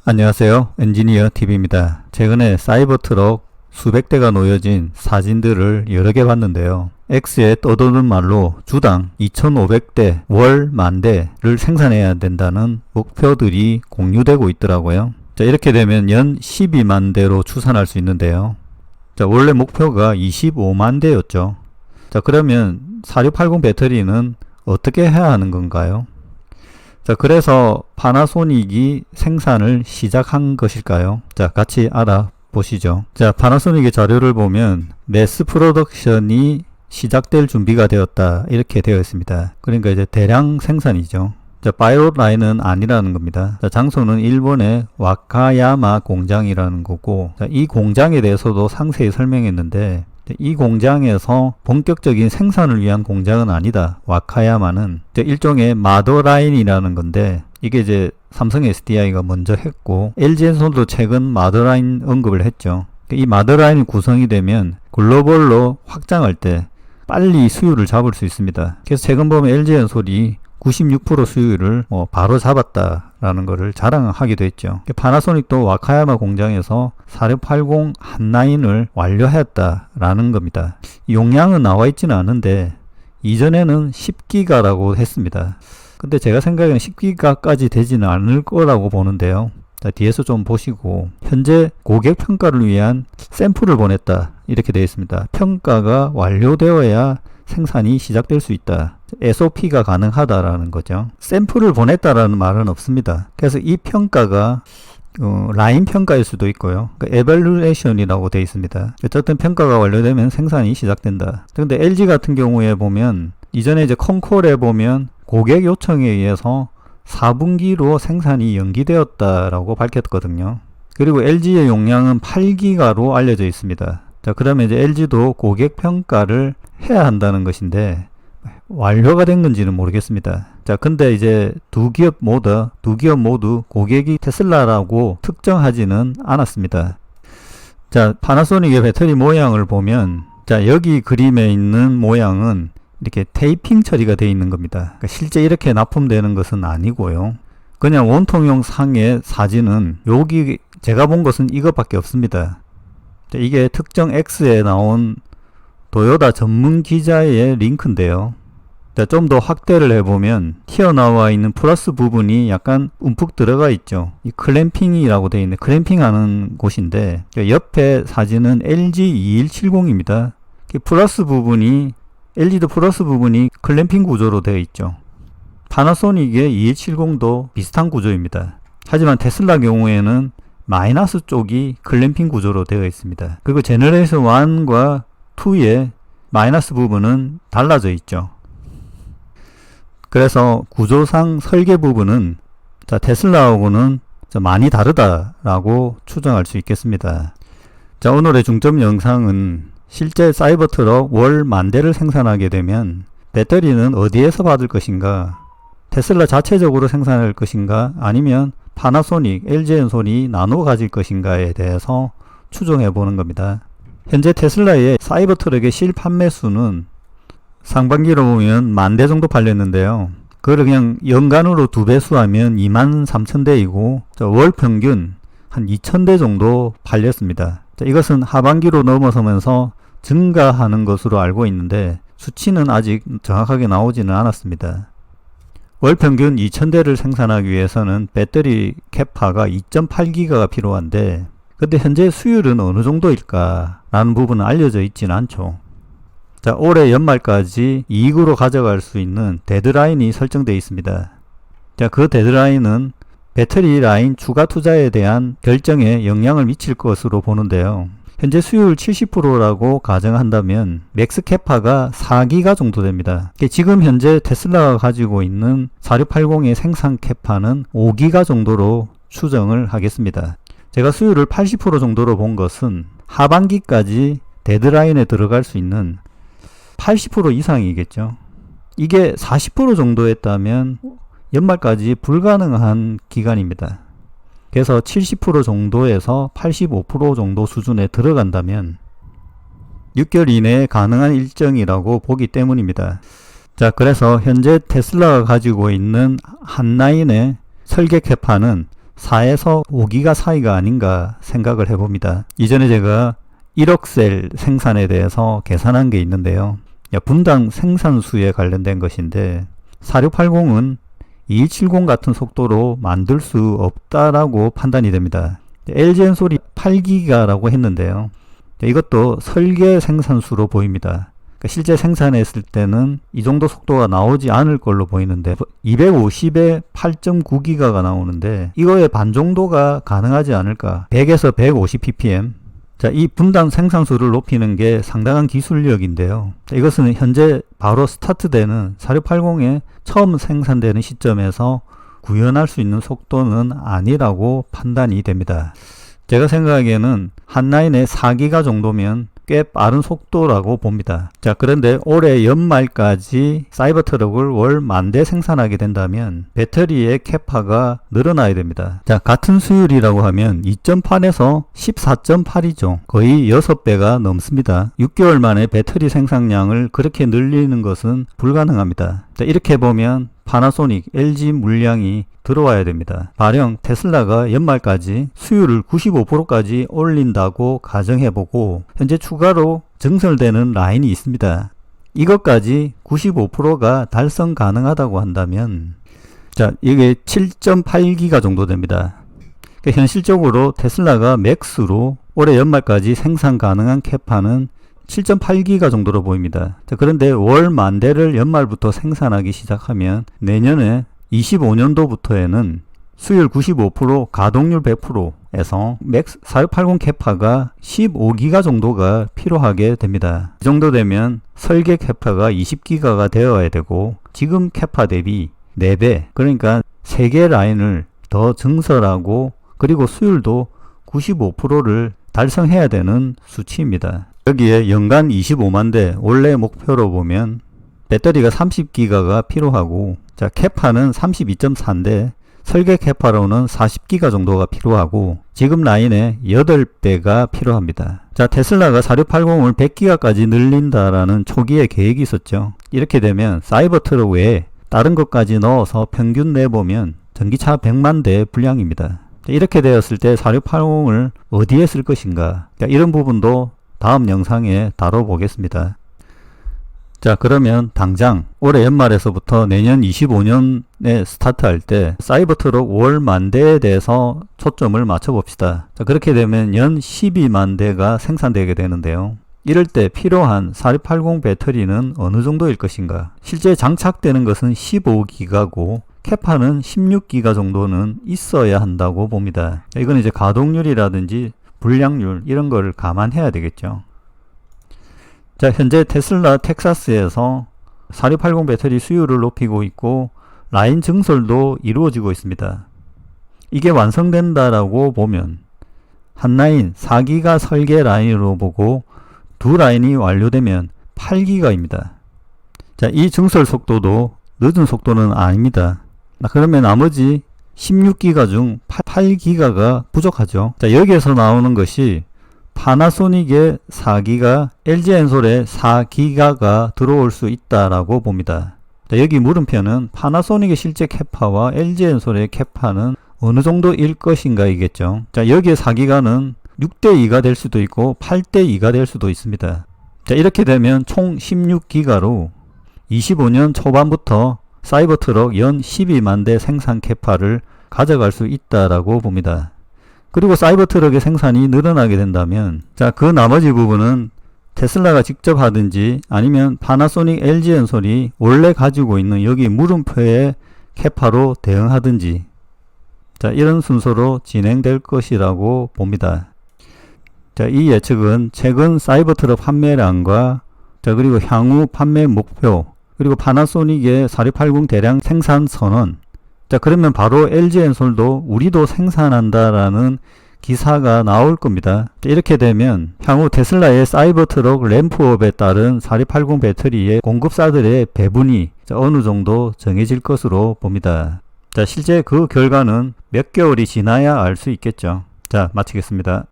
안녕하세요. 엔지니어 TV입니다. 최근에 사이버트럭 수백 대가 놓여진 사진들을 여러 개 봤는데요. X에 떠도는 말로 주당 2,500대, 월 10,000대를 생산해야 된다는 목표들이 공유되고 있더라고요. 자, 이렇게 되면 연 12만 대로 추산할 수 있는데요. 자, 원래 목표가 25만 대였죠. 자, 그러면 4680 배터리는 어떻게 해야 하는 건가요? 자, 그래서 파나소닉이 생산을 시작한 것일까요? 자, 같이 알아보시죠. 자, 파나소닉의 자료를 보면 매스 프로덕션이 시작될 준비가 되었다, 이렇게 되어 있습니다. 그러니까 이제 대량 생산이죠. 자, 파이롯 라인은 아니라는 겁니다. 자, 장소는 일본의 와카야마 공장이라는 거고, 자, 이 공장에 대해서도 상세히 설명했는데, 이 공장에서 본격적인 생산을 위한 공장은 아니다. 와카야마는 일종의 마더라인이라는 건데, 이게 이제 삼성 SDI가 먼저 했고 LG엔솔도 최근 마더라인 언급을 했죠. 이 마더라인이 구성이 되면 글로벌로 확장할 때 빨리 수율을 잡을 수 있습니다. 그래서 최근 보면 LG엔솔이 96% 수율을 바로 잡았다라는 것을 자랑하기도 했죠. 파나소닉도 와카야마 공장에서 4680 한 라인을 완료했다라는 겁니다. 용량은 나와 있지는 않은데 이전에는 10기가라고 했습니다. 근데 제가 생각에는 10기가까지 되지는 않을 거라고 보는데요. 자, 뒤에서 좀 보시고, 현재 고객 평가를 위한 샘플을 보냈다, 이렇게 되어 있습니다. 평가가 완료되어야 생산이 시작될 수 있다. SOP가 가능하다라는 거죠. 샘플을 보냈다라는 말은 없습니다. 그래서 이 평가가 라인 평가일 수도 있고요. 그러니까 에밸루에이션이라고 되어 있습니다. 어쨌든 평가가 완료되면 생산이 시작된다. 근데 LG 같은 경우에 보면 이전에 이제 컨콜에 보면 고객 요청에 의해서 4분기로 생산이 연기되었다라고 밝혔거든요. 그리고 LG의 용량은 8기가로 알려져 있습니다. 자, 그러면 이제 LG도 고객 평가를 해야 한다는 것인데 완료가 된 건지는 모르겠습니다. 자, 근데 이제 두 기업 모두 고객이 테슬라라고 특정하지는 않았습니다. 자, 파나소닉의 배터리 모양을 보면, 자, 여기 그림에 있는 모양은 이렇게 테이핑 처리가 되어 있는 겁니다. 그러니까 실제 이렇게 납품되는 것은 아니고요. 그냥 원통용 상의 사진은 여기 제가 본 것은 이것밖에 없습니다. 자, 이게 특정 X에 나온 도요타 전문 기자의 링크인데요. 좀 더 확대를 해보면 튀어나와 있는 플러스 부분이 약간 움푹 들어가 있죠. 이 클램핑이라고 되어 있는, 클램핑하는 곳인데, 옆에 사진은 LG2170입니다. 플러스 부분이, LG도 플러스 부분이 클램핑 구조로 되어 있죠. 파나소닉의 2170도 비슷한 구조입니다. 하지만 테슬라 경우에는 마이너스 쪽이 클램핑 구조로 되어 있습니다. 그리고 제너레이션 1과 2의 마이너스 부분은 달라져 있죠. 그래서 구조상 설계 부분은 테슬라하고는 많이 다르다라고 추정할 수 있겠습니다. 자, 오늘의 중점 영상은 실제 사이버트럭 월 10,000대를 생산하게 되면 배터리는 어디에서 받을 것인가, 테슬라 자체적으로 생산할 것인가, 아니면 파나소닉, LG엔솔이 나눠 가질 것인가에 대해서 추정해 보는 겁니다. 현재 테슬라의 사이버트럭의 실판매 수는 상반기로 보면 10,000대 정도 팔렸는데요. 그걸 그냥 연간으로 2배수하면 23,000대이고 월 평균 한 2,000대 정도 팔렸습니다. 자, 이것은 하반기로 넘어서면서 증가하는 것으로 알고 있는데 수치는 아직 정확하게 나오지는 않았습니다. 월 평균 2,000대를 생산하기 위해서는 배터리 캐파가 2.8기가가 필요한데, 근데 현재 수율은 어느 정도일까 라는 부분은 알려져 있지는 않죠. 자, 올해 연말까지 이익으로 가져갈 수 있는 데드라인이 설정되어 있습니다. 자, 그 데드라인은 배터리 라인 추가 투자에 대한 결정에 영향을 미칠 것으로 보는데요. 현재 수율 70%라고 가정한다면 맥스 캐파가 4기가 정도 됩니다. 지금 현재 테슬라가 가지고 있는 4680의 생산 캐파는 5기가 정도로 추정을 하겠습니다. 제가 수율을 80% 정도로 본 것은 하반기까지 데드라인에 들어갈 수 있는 80% 이상이겠죠. 이게 40% 정도였다면 연말까지 불가능한 기간입니다. 그래서 70% 정도에서 85% 정도 수준에 들어간다면 6개월 이내에 가능한 일정이라고 보기 때문입니다. 자, 그래서 현재 테슬라가 가지고 있는 한 라인의 설계 캐파는 4에서 5기가 사이가 아닌가 생각을 해봅니다. 이전에 제가 1억 셀 생산에 대해서 계산한 게 있는데요. 분당 생산수에 관련된 것인데 4680은 2170 같은 속도로 만들 수 없다라고 판단이 됩니다. LG엔솔이 8기가라고 했는데요. 이것도 설계 생산수로 보입니다. 실제 생산했을 때는 이 정도 속도가 나오지 않을 걸로 보이는데 250에 8.9기가가 나오는데 이거의 반 정도가 가능하지 않을까. 100에서 150 ppm. 자, 이 분당 생산수를 높이는 게 상당한 기술력인데요. 이것은 현재 바로 스타트되는 4680에 처음 생산되는 시점에서 구현할 수 있는 속도는 아니라고 판단이 됩니다. 제가 생각하기에는 한 라인에 4기가 정도면 꽤 빠른 속도라고 봅니다. 자, 그런데 올해 연말까지 사이버트럭을 월 10,000대 생산하게 된다면 배터리의 캐파가 늘어나야 됩니다. 자, 같은 수율이라고 하면 2.8에서 14.8이죠. 거의 6배가 넘습니다. 6개월 만에 배터리 생산량을 그렇게 늘리는 것은 불가능합니다. 자, 이렇게 보면 파나소닉, LG 물량이 들어와야 됩니다. 가령 테슬라가 연말까지 수율을 95%까지 올린다고 가정해보고 현재 추가로 증설되는 라인이 있습니다. 이것까지 95%가 달성 가능하다고 한다면 자, 이게 7.8기가 정도 됩니다. 그러니까 현실적으로 테슬라가 맥스로 올해 연말까지 생산 가능한 캐파는 7.8기가 정도로 보입니다. 자, 그런데 월 10,000대를 연말부터 생산하기 시작하면 내년에 25년도부터에는 수율 95%, 가동률 100%에서 맥스 4680 캐파가 15기가 정도가 필요하게 됩니다. 이 정도 되면 설계 캐파가 20기가가 되어야 되고 지금 캐파 대비 4배, 그러니까 3개 라인을 더 증설하고 그리고 수율도 95%를 달성해야 되는 수치입니다. 여기에 연간 25만 대 원래 목표로 보면 배터리가 30기가가 필요하고 자, 캐파는 32.4인데 설계 캐파로는 40기가 정도가 필요하고 지금 라인에 8배가 필요합니다. 자, 테슬라가 4680을 100기가까지 늘린다라는 초기에 계획이 있었죠. 이렇게 되면 사이버트럭 외에 다른 것까지 넣어서 평균 내보면 전기차 100만 대 분량입니다. 자, 이렇게 되었을 때 4680을 어디에 쓸 것인가, 자, 이런 부분도 다음 영상에 다뤄보겠습니다. 자, 그러면 당장 올해 연말에서부터 내년 25년에 스타트할 때 사이버트럭 월 10,000대에 대해서 초점을 맞춰봅시다. 자, 그렇게 되면 연 12만 대가 생산되게 되는데요. 이럴 때 필요한 4680 배터리는 어느 정도일 것인가? 실제 장착되는 것은 15기가고 캐파는 16기가 정도는 있어야 한다고 봅니다. 이건 이제 가동률이라든지 불량률 이런 거를 감안해야 되겠죠. 자, 현재 테슬라 텍사스에서 4680 배터리 수율을 높이고 있고 라인 증설도 이루어지고 있습니다. 이게 완성된다라고 보면 한 라인 4기가 설계 라인으로 보고 두 라인이 완료되면 8기가입니다. 자, 이 증설 속도도 늦은 속도는 아닙니다. 그러면 나머지 16기가 중 8기가가 부족하죠. 자, 여기에서 나오는 것이 파나소닉의 4기가, LG엔솔의 4기가가 들어올 수 있다라고 봅니다. 자, 여기 물음표는 파나소닉의 실제 캐파와 LG엔솔의 캐파는 어느 정도일 것인가 이겠죠. 자, 여기에 4기가는 6대2가 될 수도 있고 8대2가 될 수도 있습니다. 자, 이렇게 되면 총 16기가로 25년 초반부터 사이버트럭 연 12만 대 생산 캐파를 가져갈 수 있다라고 봅니다. 그리고 사이버트럭의 생산이 늘어나게 된다면 자, 그 나머지 부분은 테슬라가 직접 하든지 아니면 파나소닉, LG엔솔이 원래 가지고 있는 여기 물음표의 캐파로 대응하든지 자, 이런 순서로 진행될 것이라고 봅니다. 자, 이 예측은 최근 사이버트럭 판매량과 자, 그리고 향후 판매 목표, 그리고 파나소닉의 4680 대량 생산 선언, 자, 그러면 바로 LG엔솔도 우리도 생산한다라는 기사가 나올 겁니다. 자, 이렇게 되면 향후 테슬라의 사이버트럭 램프업에 따른 4680 배터리의 공급사들의 배분이 어느 정도 정해질 것으로 봅니다. 자, 실제 그 결과는 몇 개월이 지나야 알 수 있겠죠. 자, 마치겠습니다.